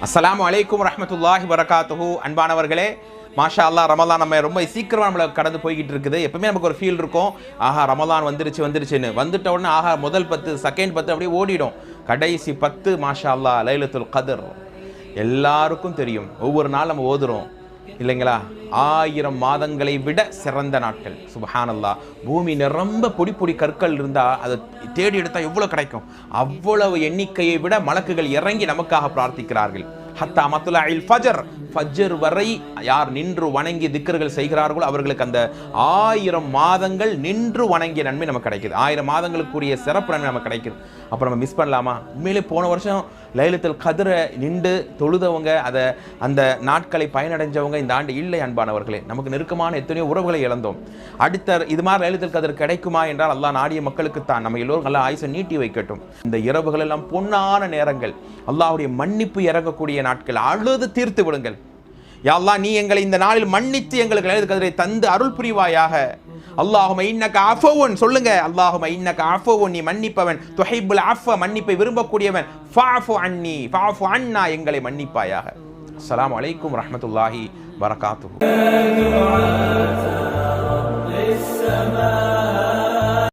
அஸ்ஸலாமு அலைக்கும் வரஹ்மத்துல்லாஹி வரகாத்துஹு. அன்பானவர்களே, மாஷா அல்லாஹ், ரமலான் நம்ம ரொம்ப சீக்கிரமாக நம்மளை கடந்து போய்கிட்டு இருக்குது. எப்பவுமே நமக்கு ஒரு ஃபீல் இருக்கும், ஆஹா ரமலான் வந்துருச்சுன்னு. வந்துட்ட உடனே ஆஹா முதல் 10 செகண்ட் 10 அப்படியே ஓடிடும். கடைசி 10 மாஷா அல்லாஹ் லைலத்துல் கத்ர் எல்லாருக்கும் தெரியும். ஒவ்வொரு நாள் நம்ம ஓதுறோம் இல்லைங்களா? 1000 மாதங்களை விட சிறந்த நாட்கள். சுப்ஹானல்லாஹ். பூமி நிரம்ப பொடி கற்கள் இருந்தால் அதை தேடி எடுத்தால் எவ்வளோ கிடைக்கும்? அவ்வளவு எண்ணிக்கையை விட மலக்குகள் இறங்கி நமக்காக பிரார்த்திக்கிறார்கள். ஹத்தா மத்லஇல் ஃபஜர், ஃபஜ்ர் வரை யார் நின்று வணங்கி திக்ர்கள் செய்கிறார்களோ அவர்களுக்கு அந்த 1000 மாதங்கள் நின்று வணங்கிய நன்மை நமக்கு கிடைக்குது. 1000 மாதங்களுக்குரிய சிறப்பு நன்மை நமக்கு கிடைக்குது. அப்போ நம்ம மிஸ் பண்ணலாமா? உண்மையிலே போன வருஷம் லைலத்துல் கத்ரை நின்று தொழுதவங்க, அதை அந்த நாட்களை பயனடைஞ்சவங்க இந்த ஆண்டு இல்லை. அன்பானவர்களே, நமக்கு நெருக்கமான எத்தனையோ உறவுகளை இழந்தோம். அடுத்த இது மாதிரி லைலத்துல் கத்ர் கிடைக்குமா என்றால் அல்லாஹ் நாடிய மக்களுக்குத்தான். நம்ம எல்லோரும் நல்லா ஆயுசை நீட்டி வைக்கட்டும். இந்த இரவுகள் எல்லாம் பொன்னான நேரங்கள், அல்லாஹ்வுடைய மன்னிப்பு இறங்கக்கூடிய நாட்கள். அழுது தீர்த்து விடுங்கள். யா அல்லாஹ், நீ எங்களை இந்த நாளில் மன்னித்து எங்களுக்கு லைலத்துல் கத்ரை தந்து அருள் புரிவாயாக. அல்லாஹும்ம இன்னக அஃபவுன் சொல்லுங்க. அல்லாஹும்ம இன்னக அஃபவுன், நீ மன்னிப்பவன். துஹிப்புல் அஃவ, மன்னிப்பை விரும்பக்கூடியவன். ஃபஅஃபு அன்னி, ஃபஅஃபு அன்னா, எங்களை மன்னிப்பாயாக. அஸ்ஸலாமு அலைக்கும் வரஹ்மத்துல்லாஹி வரகாத்துஹு.